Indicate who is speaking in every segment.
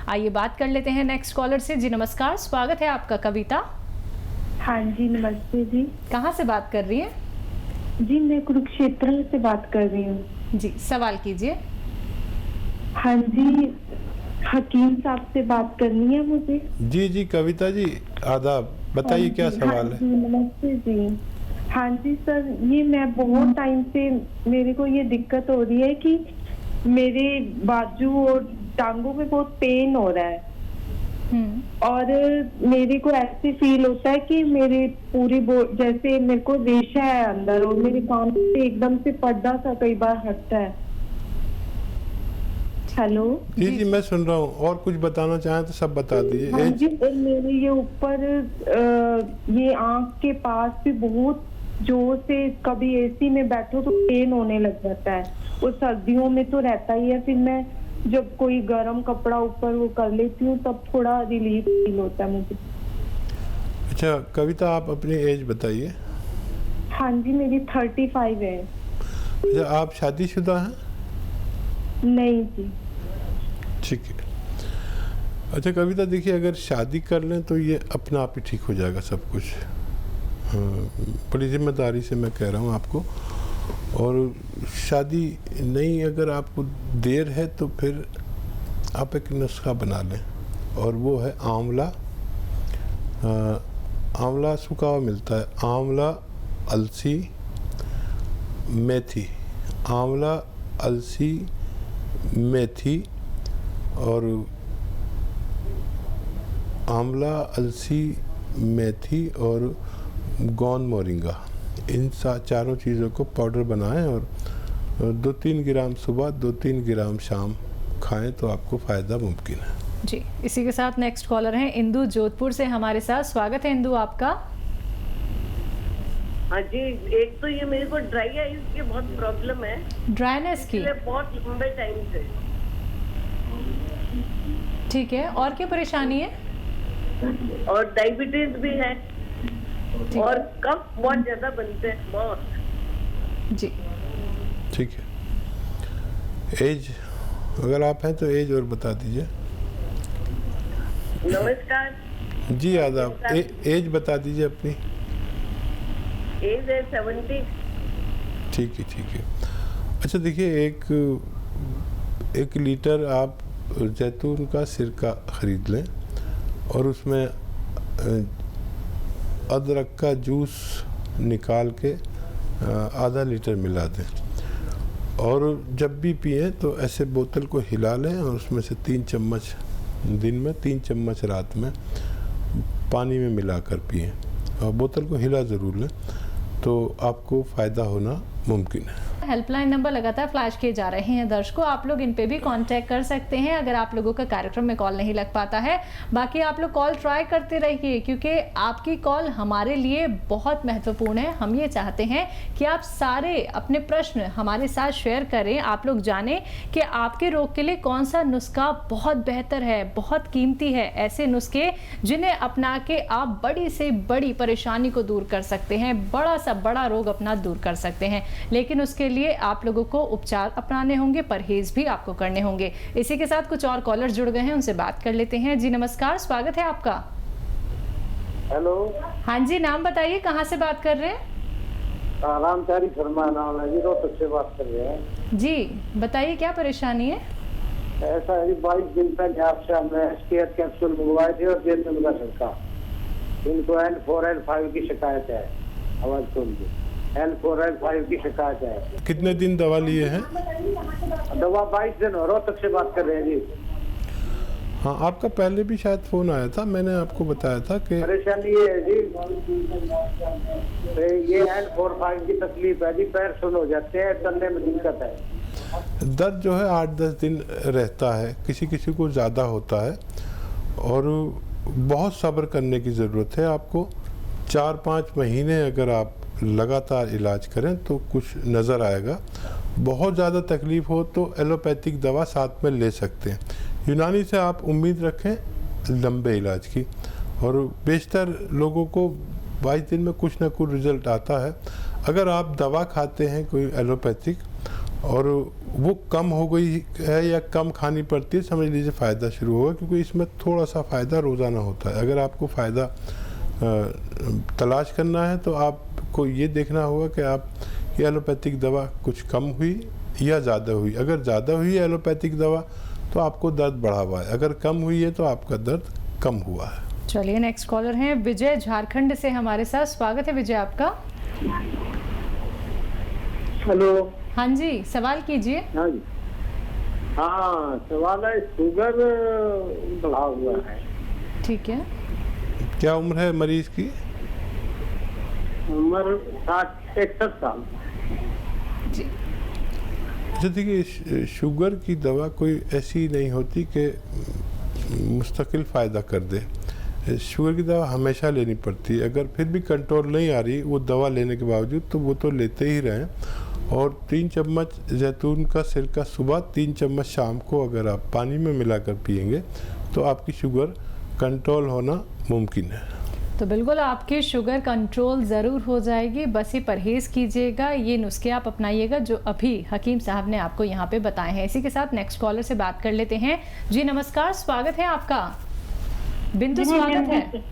Speaker 1: आइए बात कर लेते हैं नेक्स्ट कॉलर से। जी नमस्कार, स्वागत है आपका। कविता?
Speaker 2: हाँ जी, नमस्ते जी।
Speaker 1: कहाँ से बात कर रही हैं?
Speaker 2: जी मैं कुरुक्षेत्र से बात कर रही हूँ।
Speaker 1: जी सवाल कीजिए।
Speaker 2: हाँ जी, हकीम साहब से बात करनी है मुझे।
Speaker 3: जी जी कविता जी, आदाब। बताइए क्या सवाल है?
Speaker 2: जी नमस्ते जी। हाँ जी सर, ये मैं बहुत टाइम से मेरे को ये दिक्कत हो रही है कि मेरे बाजू और टांगों में बहुत पेन हो रहा है और मेरे को ऐसे फील होता है कि मेरे पूरी जैसे मेरे को रेशा है अंदर और मेरे कान से एकदम से पर्दा सा कई बार हटता है। हेलो
Speaker 3: जी जी मैं सुन रहा हूँ। और कुछ बताना चाहें तो सब बता दीजिए।
Speaker 2: हाँ जी, और मेरे ये ऊपर ये आंख के पास भी बहुत जोर से कभी एसी में बैठो तो पेन होने लग जाता है और सर्दियों में तो रहता ही है। फिर मैं जब कोई गर्म कपड़ा ऊपर वो कर लेती हूँ तब थोड़ा रिलीफ फील होता है मुझे।
Speaker 3: अच्छा कविता, आप अपनी एज बताइए।
Speaker 2: हाँ जी, मेरी 35 है।
Speaker 3: अच्छा, आप शादीशुदा हैं?
Speaker 2: नहीं जी।
Speaker 3: ठीक है। अच्छा कविता, देखिए अगर शादी कर लें तो ये अपना आप ही ठीक हो जाएगा सब कुछ। बड़ी जिम्मेदारी से मैं कह रहा हूँ आपको। और शादी नहीं, अगर आपको देर है तो फिर आप एक नुस्खा बना लें और वो है आंवला। आंवला सूखा हुआ मिलता है। आंवला, अलसी, मेथी। आंवला, अलसी, मेथी और आंवला, अलसी, मेथी और गौन मोरिंगा, इन चारों चीज़ों को पाउडर बनाएं और 2-3 ग्राम सुबह 2-3 ग्राम शाम खाएं तो आपको फ़ायदा मुमकिन है।
Speaker 1: जी इसी के साथ नेक्स्ट कॉलर हैं इंदु जोधपुर से हमारे साथ। स्वागत है इंदु आपका।
Speaker 4: हाँ जी, एक तो ये मेरे को ड्राई आईज की बहुत प्रॉब्लम है,
Speaker 1: ड्राइनेस की?
Speaker 4: बहुत लंबे टाइम से।
Speaker 1: ठीक है, और क्या परेशानी है?
Speaker 4: और डायबिटीज भी है और कफ बहुत ज्यादा बनते हैं, बहुत।
Speaker 1: जी
Speaker 3: ठीक है। एज अगर आप हैं तो एज और बता दीजिए।
Speaker 4: नमस्कार
Speaker 3: जी आदाब। एज बता दीजिए अपनी।
Speaker 4: एज है 70।
Speaker 3: ठीक है ठीक है। अच्छा देखिए, एक लीटर आप जैतून का सिरका ख़रीद लें और उसमें अदरक का जूस निकाल के आधा लीटर मिला दें और जब भी पिएं तो ऐसे बोतल को हिला लें और उसमें से 3 चम्मच दिन में, 3 चम्मच रात में पानी में मिलाकर पिएं और बोतल को हिला ज़रूर लें तो आपको फ़ायदा होना मुमकिन है।
Speaker 1: हेल्पलाइन नंबर लगातार फ्लैश किए जा रहे हैं दर्शकों, आप लोग इन पे भी कांटेक्ट कर सकते हैं अगर आप लोगों का कार्यक्रम में कॉल नहीं लग पाता है। बाकी आप लोग कॉल ट्राई करते रहिए क्योंकि आपकी कॉल हमारे लिए बहुत महत्वपूर्ण है। हम ये चाहते हैं कि आप सारे अपने प्रश्न हमारे साथ शेयर करें, आप लोग जानें कि आपके रोग के लिए कौन सा नुस्खा बहुत बेहतर है, बहुत कीमती है। ऐसे नुस्खे जिन्हें अपना के आप बड़ी से बड़ी परेशानी को दूर कर सकते हैं, बड़ा सा बड़ा रोग अपना दूर कर सकते हैं। लेकिन उसके लिए आप लोगों को उपचार अपनाने होंगे, परहेज भी आपको करने होंगे। इसी के साथ कुछ और कॉलर्स जुड़ गए हैं, उनसे बात कर लेते हैं। जी नमस्कार, स्वागत है आपका।
Speaker 5: हेलो।
Speaker 1: हाँ जी, नाम बताइए, कहाँ से बात कर रहे हैं?
Speaker 5: रामचारी शर्मा नाम है जी, रोहतक से बात कर रहे हैं।
Speaker 1: जी बताइए क्या परेशानी है?
Speaker 5: ऐसा है 22 दिन तक आपसे हमने स्केयर कैप्सूल मंगवाए थे और जैतून का सिरका। इनको L4 L5 की शिकायत है। आवाज सुन ली, L4 L5 की शिकायत है।
Speaker 3: कितने दिन दवा लिए हैं?
Speaker 5: दवा 22 दिन हो। रोहतक से बात कर रहे हैं जी।
Speaker 3: हाँ, आपका पहले भी शायद फ़ोन आया था, मैंने आपको बताया था कि
Speaker 5: परेशानी ये है जी, ये L4 5 की तकलीफ है जी, पैर सुन हो जाते हैं, चलने में दिक्कत है।
Speaker 3: दर्द जो है 8-10 दिन रहता है, किसी किसी को ज़्यादा होता है और बहुत सब्र करने की ज़रूरत है आपको। 4-5 महीने अगर आप लगातार इलाज करें तो कुछ नज़र आएगा। बहुत ज़्यादा तकलीफ़ हो तो एलोपैथिक दवा साथ में ले सकते हैं। यूनानी से आप उम्मीद रखें लंबे इलाज की और बेशतर लोगों को 22 दिन में कुछ ना कुछ रिज़ल्ट आता है। अगर आप दवा खाते हैं कोई एलोपैथिक और वो कम हो गई है या कम खानी पड़ती है, समझ लीजिए फ़ायदा शुरू होगा, क्योंकि इसमें थोड़ा सा फ़ायदा रोज़ाना होता है। अगर आपको फ़ायदा तलाश करना है तो आपको ये देखना होगा कि आप ये एलोपैथिक दवा कुछ कम हुई या ज़्यादा हुई। अगर ज़्यादा हुई है एलोपैथिक दवा तो आपको दर्द बढ़ा हुआ है, अगर कम हुई है तो आपका दर्द कम हुआ है।
Speaker 1: चलिए नेक्स्ट कॉलर हैं विजय झारखंड से हमारे साथ। स्वागत है विजय आपका।
Speaker 5: हेलो।
Speaker 1: हाँ जी, सवाल कीजिए।
Speaker 5: हाँ जी, हाँ सवाल है, शुगर बढ़ा हुआ है।
Speaker 1: ठीक है।
Speaker 3: क्या उम्र है मरीज की?
Speaker 5: उम्र 61 साल।
Speaker 1: जी
Speaker 3: अच्छा देखिए, शुगर की दवा कोई ऐसी नहीं होती कि मुस्तकिल फ़ायदा कर दे। शुगर की दवा हमेशा लेनी पड़ती है। अगर फिर भी कंट्रोल नहीं आ रही वो दवा लेने के बावजूद, तो वो तो लेते ही रहें। और 3 चम्मच जैतून का सिरका सुबह, 3 चम्मच शाम को अगर आप पानी में मिलाकर पिएंगे तो आपकी शुगर कंट्रोल होना मुमकिन है।
Speaker 1: तो बिल्कुल आपकी शुगर कंट्रोल ज़रूर हो जाएगी, बस ये परहेज़ कीजिएगा, ये नुस्खे आप अपनाइएगा जो अभी हकीम साहब ने आपको यहाँ पे बताए हैं। इसी के साथ नेक्स्ट कॉलर से बात कर लेते हैं। जी नमस्कार, स्वागत है आपका। बिंदु स्वागत है।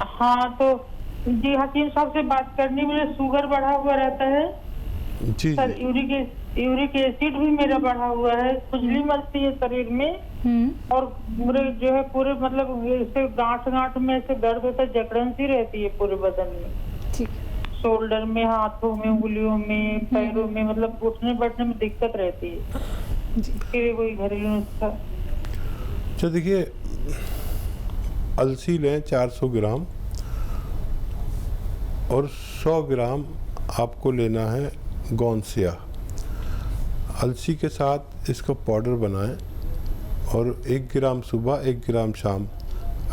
Speaker 6: हाँ तो जी हकीम साहब से बात करनी, मेरा शुगर बढ़ा हुआ रहता है
Speaker 3: जी
Speaker 6: सर।
Speaker 3: जी।
Speaker 6: यूरिक एसिड भी मेरा बढ़ा हुआ है, खुजली मचती है शरीर में, और पूरे जो है पूरे मतलब ऐसे गांठ में ऐसे दर्द होता है, जकड़न सी रहती है पूरे बदन में।
Speaker 1: ठीक।
Speaker 6: शोल्डर में, हाथों में, उंगलियों में, पैरों में, मतलब उठने बैठने में दिक्कत रहती है। फिर कोई घरेलू नुस्खा?
Speaker 3: अच्छा देखिए, अलसी लें 400 ग्राम और 100 ग्राम आपको लेना है गोंसिया। अलसी के साथ इसका पाउडर बनाएं और 1 ग्राम सुबह 1 ग्राम शाम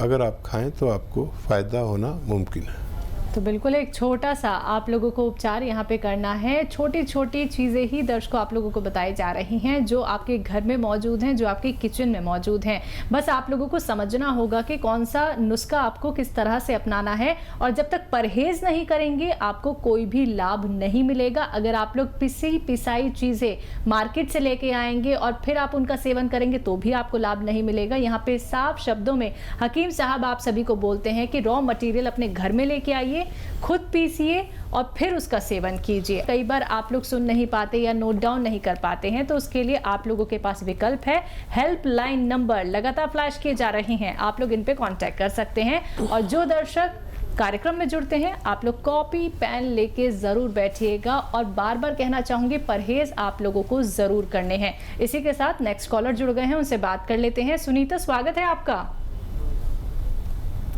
Speaker 3: अगर आप खाएं तो आपको फ़ायदा होना मुमकिन है।
Speaker 1: तो बिल्कुल एक छोटा सा आप लोगों को उपचार यहाँ पे करना है। छोटी छोटी चीज़ें ही दर्शकों आप लोगों को बताई जा रही हैं जो आपके घर में मौजूद हैं, जो आपके किचन में मौजूद हैं। बस आप लोगों को समझना होगा कि कौन सा नुस्खा आपको किस तरह से अपनाना है, और जब तक परहेज नहीं करेंगे आपको कोई भी लाभ नहीं मिलेगा। अगर आप लोग पिसाई चीज़ें मार्केट से लेके आएंगे और फिर आप उनका सेवन करेंगे तो भी आपको लाभ नहीं मिलेगा। यहाँ पे साफ शब्दों में हकीम साहब आप सभी को बोलते हैं कि रॉ मटेरियल अपने घर में लेके आइए, खुद पीसिए और फिर उसका सेवन कीजिए। कई बार आप लोग सुन नहीं पाते या नोट डाउन नहीं कर पाते हैं, तो उसके लिए आप लोगों के पास विकल्प है। हेल्पलाइन नंबर लगातार फ्लैश किए जा रहे हैं, आप लोग इन पे कांटेक्ट कर सकते हैं। और जो दर्शक कार्यक्रम में जुड़ते हैं आप लोग कॉपी पेन लेके जरूर बैठिएगा, और बार बार कहना चाहूंगी परहेज आप लोगों को जरूर करने हैं। इसी के साथ नेक्स्ट कॉलर जुड़ गए हैं, उनसे बात कर लेते हैं। सुनीता, स्वागत है आपका।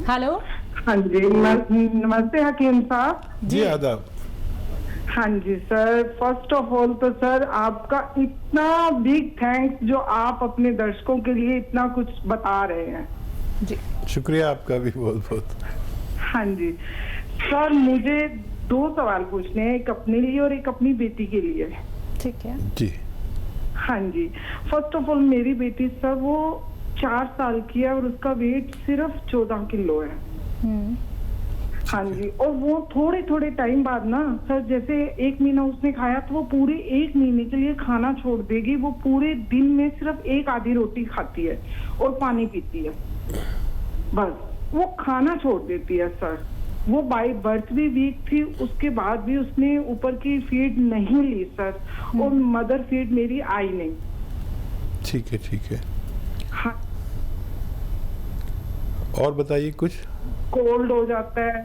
Speaker 1: हेलो।
Speaker 6: हाँ जी, नमस्ते हकीम साहब।
Speaker 3: जी आदाब।
Speaker 6: हाँ जी सर, फर्स्ट ऑफ ऑल तो सर आपका इतना बिग थैंक्स जो आप अपने दर्शकों के लिए इतना कुछ बता रहे हैं।
Speaker 1: जी
Speaker 3: शुक्रिया आपका भी बहुत बहुत।
Speaker 6: हाँ जी सर, मुझे 2 सवाल पूछने हैं, एक अपने लिए और एक अपनी बेटी के लिए।
Speaker 1: ठीक है
Speaker 3: जी।
Speaker 6: हाँ जी, फर्स्ट ऑफ ऑल मेरी बेटी सर वो 4 साल की है और उसका वेट सिर्फ 14 किलो है। हाँ जी, और वो थोड़े थोड़े टाइम बाद ना सर, जैसे 1 महीना उसने खाया तो वो पूरे 1 महीने के लिए खाना छोड़ देगी। वो पूरे दिन में सिर्फ 1 आधी रोटी खाती है और पानी पीती है, बस वो खाना छोड़ देती है सर। वो बाय बर्थ भी वीक थी, उसके बाद भी उसने ऊपर की फीड नहीं ली सर, और मदर फीड मेरी आई नहीं।
Speaker 3: ठीक है ठीक है।
Speaker 6: हाँ,
Speaker 3: और बताइए कुछ।
Speaker 6: कोल्ड हो जाता है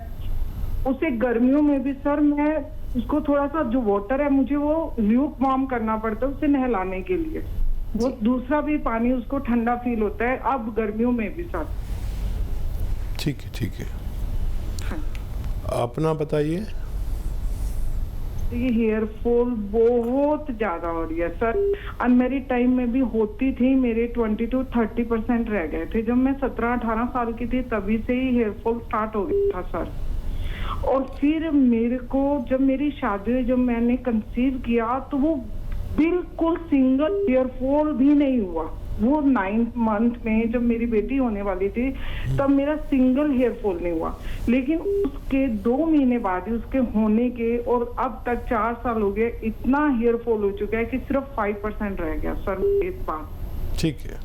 Speaker 6: उसे गर्मियों में भी सर। मैं उसको थोड़ा सा जो वाटर है मुझे वो ल्यूक वार्म करना पड़ता है उसे नहलाने के लिए। वो दूसरा भी पानी उसको ठंडा फील होता है अब गर्मियों में भी सर।
Speaker 3: ठीक है ठीक है।
Speaker 6: हाँ।
Speaker 3: अपना बताइए।
Speaker 6: ये हेयर फॉल बहुत ज्यादा हो रही है सर। अनमेरिड टाइम में भी होती थी, मेरे 20 to 30% रह गए थे। जब मैं 17-18 साल की थी तभी से ही हेयर फॉल स्टार्ट हो गया था सर। और फिर मेरे को जब मेरी शादी हुई, जब मैंने कंसीव किया तो वो बिल्कुल सिंगल हेयर फॉल भी नहीं हुआ। वो 9th मंथ में जब मेरी बेटी होने वाली थी तब मेरा सिंगल हेयर फॉल नहीं हुआ, लेकिन उसके 2 महीने बाद ही उसके होने के और अब तक 4 साल हो गए, इतना हेयर फॉल हो चुका है कि सिर्फ 5% रह गया सर इस बार।
Speaker 3: ठीक है।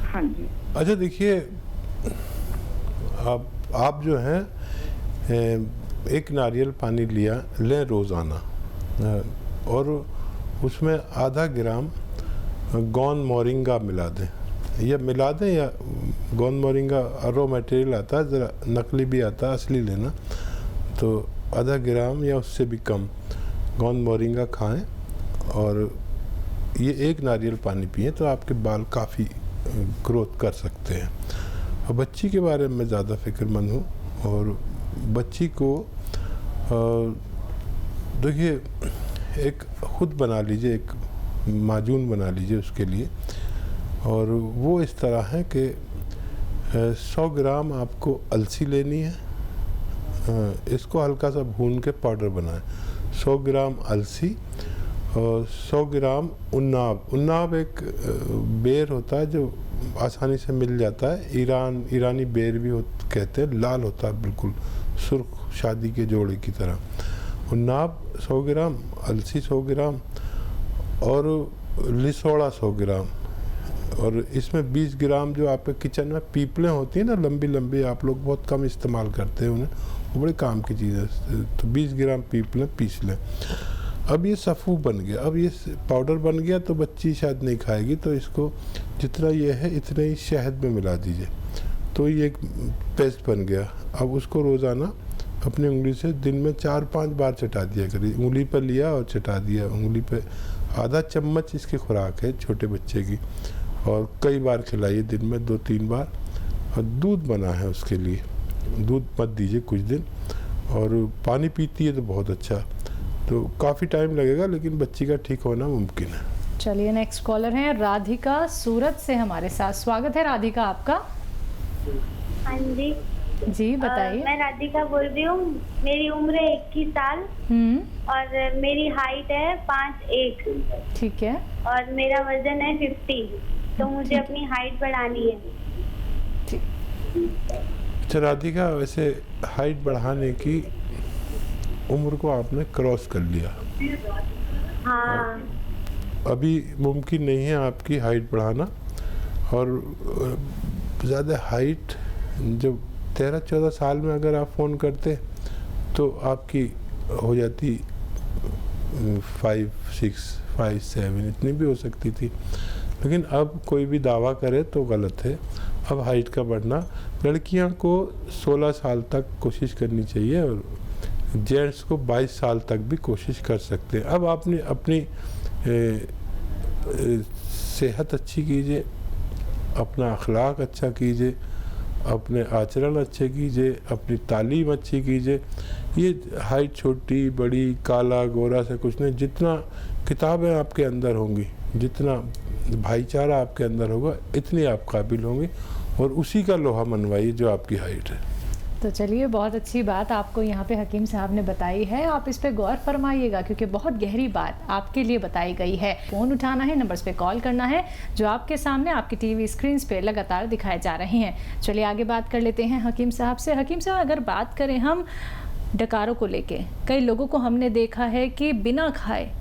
Speaker 6: हाँ जी।
Speaker 3: अच्छा देखिए, आप जो हैं एक नारियल पानी लें रोज़ाना, और उसमें आधा ग्राम गौन मोरिंगा मिला दें, या गौन मोरिंगा रॉ मटेरियल आता है, ज़रा नकली भी आता है, असली लेना, तो आधा ग्राम या उससे भी कम गौन मोरिंगा खाएं और ये एक नारियल पानी पिएं तो आपके बाल काफ़ी ग्रोथ कर सकते हैं। और बच्ची के बारे में ज़्यादा फिक्रमंद हूँ, और बच्ची को देखिए एक खुद बना लीजिए, एक माजून बना लीजिए उसके लिए, और वो इस तरह है कि 100 ग्राम आपको अलसी लेनी है, इसको हल्का सा भून के पाउडर बनाएं। 100 ग्राम अलसी और 100 ग्राम उन्नाब एक बेर होता है जो आसानी से मिल जाता है, ईरानी बेर भी कहते हैं, लाल होता है बिल्कुल सुर्ख शादी के जोड़े की तरह। उन्नाब 100 ग्राम, अलसी 100 ग्राम और लिसोड़ा 100 ग्राम, और इसमें 20 ग्राम जो आपके किचन में पीपलें होती हैं ना, लंबी लंबी, आप लोग बहुत कम इस्तेमाल करते हैं उन्हें, वो बड़े काम की चीज़ है, तो 20 ग्राम पीपलें पीस लें। अब ये सफ़ू बन गया, अब ये पाउडर बन गया तो बच्ची शायद नहीं खाएगी, तो इसको जितना ये है इतने ही शहद में मिला दीजिए, तो ये एक पेस्ट बन गया। अब उसको रोज़ाना अपनी उंगली से दिन में 4-5 बार चटा दिया करिए, उंगली पर लिया और चटा दिया उंगली पे। आधा चम्मच इसकी खुराक है छोटे बच्चे की, और कई बार खिलाइए, दिन में 2-3 बार। और दूध बना है उसके लिए, दूध मत दीजिए कुछ दिन, और पानी पीती है तो बहुत अच्छा, तो काफ़ी टाइम लगेगा लेकिन बच्ची का ठीक होना मुमकिन है।
Speaker 1: चलिए नेक्स्ट कॉलर हैं राधिका सूरत से हमारे साथ। स्वागत है राधिका आपका।
Speaker 7: हाँ जी
Speaker 1: जी बताइए।
Speaker 7: मैं राधिका बोल रही हूँ, मेरी उम्र है 21 साल और मेरी हाइट है 5'1".
Speaker 1: ठीक है।
Speaker 7: और मेरा वजन है 50, तो मुझे अपनी हाइट बढ़ानी है।
Speaker 3: अच्छा राधिका, वैसे हाइट बढ़ाने की उम्र को आपने क्रॉस कर लिया।
Speaker 7: हाँ।
Speaker 3: अभी मुमकिन नहीं है आपकी हाइट बढ़ाना, और ज़्यादा हाइट जब 13-14 साल में अगर आप फ़ोन करते तो आपकी हो जाती 5'6", 5'7", इतनी भी हो सकती थी, लेकिन अब कोई भी दावा करे तो गलत है। अब हाइट का बढ़ना, लड़कियां को 16 साल तक कोशिश करनी चाहिए, और जेंट्स को 22 साल तक भी कोशिश कर सकते हैं। अब आपने अपनी सेहत अच्छी कीजिए, अपना अखलाक अच्छा कीजिए, अपने आचरण अच्छे कीजिए, अपनी तालीम अच्छी कीजिए। ये हाइट छोटी बड़ी काला गोरा से कुछ नहीं, जितना किताबें आपके अंदर होंगी, जितना भाईचारा आपके अंदर होगा, इतनी आप काबिल होंगे, और उसी का लोहा मनवाइए जो आपकी हाइट है।
Speaker 1: तो चलिए, बहुत अच्छी बात आपको यहाँ पे हकीम साहब ने बताई है, आप इस पे गौर फरमाइएगा क्योंकि बहुत गहरी बात आपके लिए बताई गई है। फ़ोन उठाना है, नंबर्स पे कॉल करना है जो आपके सामने आपकी टीवी स्क्रीन पे लगातार दिखाए जा रहे हैं। चलिए आगे बात कर लेते हैं हकीम साहब से। हकीम साहब, अगर बात करें हम डकारों को लेके, कई लोगों को हमने देखा है कि बिना खाए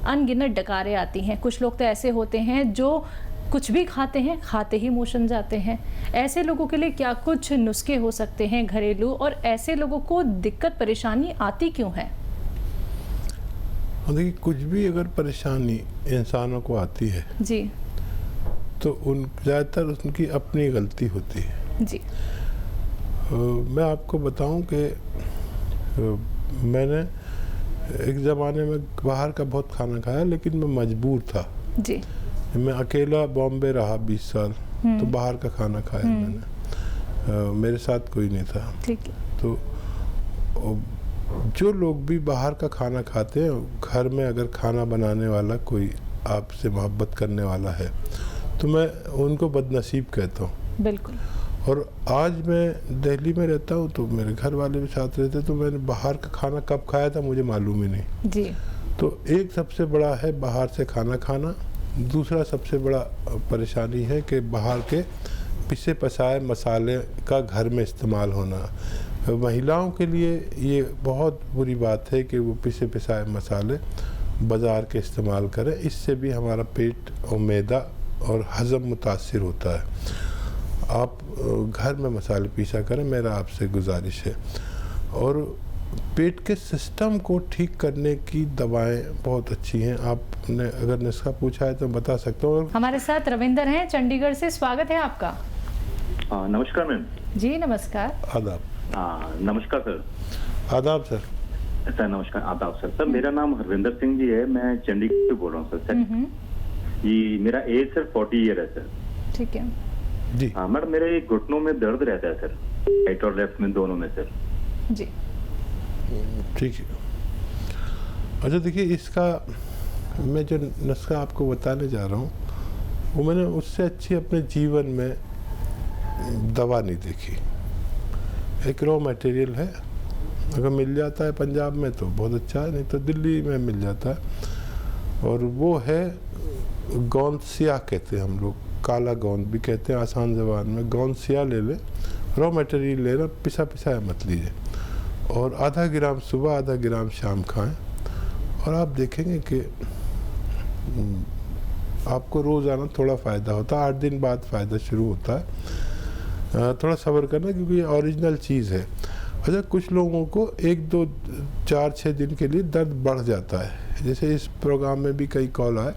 Speaker 1: अनगिनत डकारें आती हैं। कुछ लोग तो ऐसे होते हैं जो कुछ भी खाते हैं, खाते ही मोशन जाते हैं। ऐसे लोगों के लिए क्या कुछ नुस्खे हो सकते हैं घरेलू, और ऐसे लोगों को दिक्कत परेशानी आती क्यों है?
Speaker 3: देखिए, कुछ भी अगर परेशानी इंसानों को आती है
Speaker 1: जी,
Speaker 3: तो ज़्यादातर उनकी अपनी गलती होती है
Speaker 1: जी।
Speaker 3: मैं आपको बताऊं कि मैंने एक ज़माने में बाहर का बहुत खाना खाया, लेकिन मैं मजबूर था
Speaker 1: जी।
Speaker 3: मैं अकेला बॉम्बे रहा 20 साल, तो बाहर का खाना खाया मैंने, मेरे साथ कोई नहीं था।
Speaker 1: ठीक है।
Speaker 3: तो जो लोग भी बाहर का खाना खाते हैं, घर में अगर खाना बनाने वाला कोई आपसे मोहब्बत करने वाला है तो मैं उनको बदनसीब कहता हूँ।
Speaker 1: बिल्कुल।
Speaker 3: और आज मैं दिल्ली में रहता हूँ, तो मेरे घर वाले भी साथ रहते, तो मैंने बाहर का खाना कब खाया था मुझे मालूम ही नहीं
Speaker 1: जी।
Speaker 3: तो एक सबसे बड़ा है बाहर से खाना खाना, दूसरा सबसे बड़ा परेशानी है कि बाहर के पिसे पसाए मसाले का घर में इस्तेमाल होना। महिलाओं के लिए ये बहुत बुरी बात है कि वो पिसे पिसाए मसाले बाज़ार के इस्तेमाल करें। इससे भी हमारा पेट और मैदा और हज़म मुतासिर होता है। आप घर में मसाले पीसा करें, मेरा आपसे गुजारिश है। और पेट के सिस्टम को ठीक करने की दवाएं बहुत अच्छी हैं। आपने अगर नुस्खा पूछा है तो बता सकता हूँ।
Speaker 1: हमारे साथ रविंदर हैं चंडीगढ़ से, स्वागत है आपका।
Speaker 8: नमस्कार मैम।
Speaker 1: जी नमस्कार।
Speaker 3: आदाब।
Speaker 8: नमस्कार सर।
Speaker 3: आदाब सर।
Speaker 8: सर नमस्कार, आदाब सर। सर मेरा नाम हरविंदर सिंह जी है, मैं चंडीगढ़ से बोल रहा हूँ सर। ये मेरा एज सर 40 ईयर है सर।
Speaker 1: ठीक है
Speaker 3: जी।
Speaker 8: हाँ मैडम, मेरे घुटनों में दर्द रहता है सर, राइट और लेफ्ट में, दोनों में सर।
Speaker 1: जी
Speaker 3: ठीक है। अच्छा देखिए, इसका मैं जो नुस्खा आपको बताने जा रहा हूँ वो मैंने उससे अच्छी अपने जीवन में दवा नहीं देखी। एक रॉ मटेरियल है, अगर मिल जाता है पंजाब में तो बहुत अच्छा है, नहीं तो दिल्ली में मिल जाता है। और वो है गोंद सिया कहते हैं हम लोग, काला गोंद भी कहते हैं आसान ज़बान में। गोंद सिया ले लें, रॉ मटेरियल लेना, पिसा पिसाया मत लीजिए। और आधा ग्राम सुबह, आधा ग्राम शाम खाएं। और आप देखेंगे कि आपको रोज़ाना थोड़ा फ़ायदा होता है। 8 दिन बाद फ़ायदा शुरू होता है। थोड़ा सब्र करना, क्योंकि ये ओरिजिनल चीज़ है। अच्छा, कुछ लोगों को 1, 2, 4, 6 दिन के लिए दर्द बढ़ जाता है। जैसे इस प्रोग्राम में भी कई कॉल आए,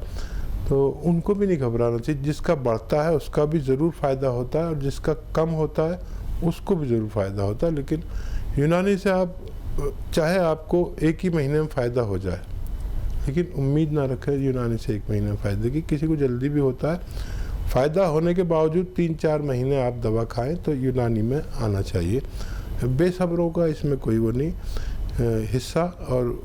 Speaker 3: तो उनको भी नहीं घबराना चाहिए। जिसका बढ़ता है उसका भी ज़रूर फ़ायदा होता है, और जिसका कम होता है उसको भी ज़रूर फ़ायदा होता है। लेकिन यूनानी से आप चाहे आपको 1 ही महीने में फ़ायदा हो जाए, लेकिन उम्मीद ना रखें यूनानी से 1 महीने में फ़ायदे की। किसी को जल्दी भी होता है। फ़ायदा होने के बावजूद 3-4 महीने आप दवा खाएं तो यूनानी में आना चाहिए। बेसब्रों का इसमें कोई वो नहीं हिस्सा। और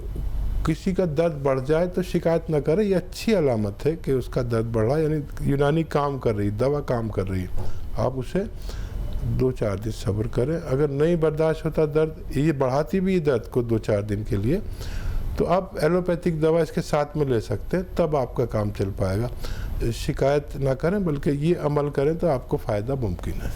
Speaker 3: किसी का दर्द बढ़ जाए तो शिकायत ना करें, ये अच्छी अलामत है कि उसका दर्द बढ़ा, यानी यूनानी काम कर रही, दवा काम कर रही है। आप उसे 2-4 दिन सब्र करें। अगर नहीं बर्दाश्त होता दर्द, ये बढ़ाती भी दर्द को 2-4 दिन के लिए, तो आप एलोपैथिक दवा इसके साथ में ले सकते हैं, तब आपका काम चल पाएगा। शिकायत ना करें, बल्कि ये अमल करें तो आपको फ़ायदा मुमकिन है।